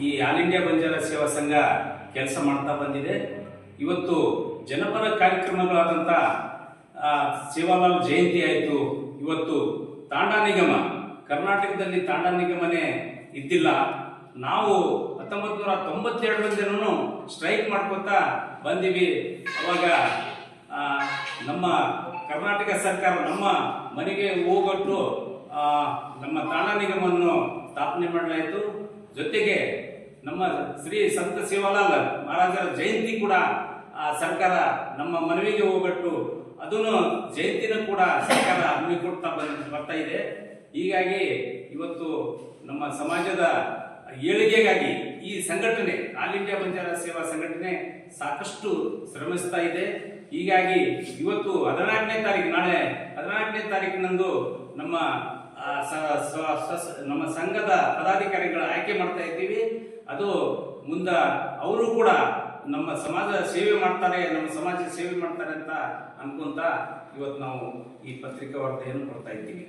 ಈ all India Banjara ಸೇವಾ ಸಂಘ ಕೆಲಸ ಮಾಡ್ತಾ ಬಂದಿದೆ. ಇವತ್ತು ಜನಪರ ಕಾರ್ಯಕ್ರಮಗಳಾದಂಥ ಸೇವಾಲಾಲ್ ಜಯಂತಿ ಆಯಿತು. ಇವತ್ತು ತಾಂಡಾ ನಿಗಮ, ಕರ್ನಾಟಕದಲ್ಲಿ ತಾಂಡಾ ನಿಗಮನೇ ಇದ್ದಿಲ್ಲ. ನಾವು 1992ರಿಂದನೂ ಸ್ಟ್ರೈಕ್ ಮಾಡ್ಕೋತಾ ಬಂದೀವಿ. ಅವಾಗ ನಮ್ಮ ಕರ್ನಾಟಕ ಸರ್ಕಾರ ನಮ್ಮ ಮನೆಗೆ ಹೋಗೊಟ್ಟು ನಮ್ಮ ತಾಂಡಾ ನಿಗಮವನ್ನು ಸ್ಥಾಪನೆ ಮಾಡಲಾಯಿತು. ಜೊತೆಗೆ ನಮ್ಮ ಶ್ರೀ ಸಂತ ಸೇವಾಲಾಲ್ ಮಹಾರಾಜರ ಜಯಂತಿ ಕೂಡ ಸರ್ಕಾರ ನಮ್ಮ ಮನವಿಗೆ ಹೋಗೊಟ್ಟು ಅದನ್ನು ಜಯಂತಿನೂ ಕೂಡ ಸರ್ಕಾರ ಹಮ್ಮಿಕೊಡ್ತಾ ಬರ್ತಾ ಇದೆ. ಹೀಗಾಗಿ ಇವತ್ತು ನಮ್ಮ ಸಮಾಜದ ಏಳಿಗೆಗಾಗಿ ಈ ಸಂಘಟನೆ ಆಲ್ ಇಂಡಿಯಾ ಬಂಜಾರ ಸೇವಾ ಸಂಘಟನೆ ಸಾಕಷ್ಟು ಶ್ರಮಿಸ್ತಾ ಇದೆ. ಹೀಗಾಗಿ ಇವತ್ತು 14ನೇ ತಾರೀಕು, ನಾಳೆ 14ನೇ ತಾರೀಕಿನಂದು ನಮ್ಮ ಸಂಘದ ಪದಾಧಿಕಾರಿಗಳ ಆಯ್ಕೆ ಮಾಡ್ತಾ ಇದ್ದೀವಿ. ಅದು ಮುಂದ ಅವರು ಕೂಡ ನಮ್ಮ ಸಮಾಜ ಸೇವೆ ಮಾಡ್ತಾರೆ, ನಮ್ಮ ಸಮಾಜ ಸೇವೆ ಮಾಡ್ತಾರೆ ಅಂತ ಅನ್ಕೊಂತ ಇವತ್ತು ನಾವು ಈ ಪತ್ರಿಕಾ ವಾರ್ತೆಯನ್ನು ಕೊಡ್ತಾ ಇದ್ದೀವಿ.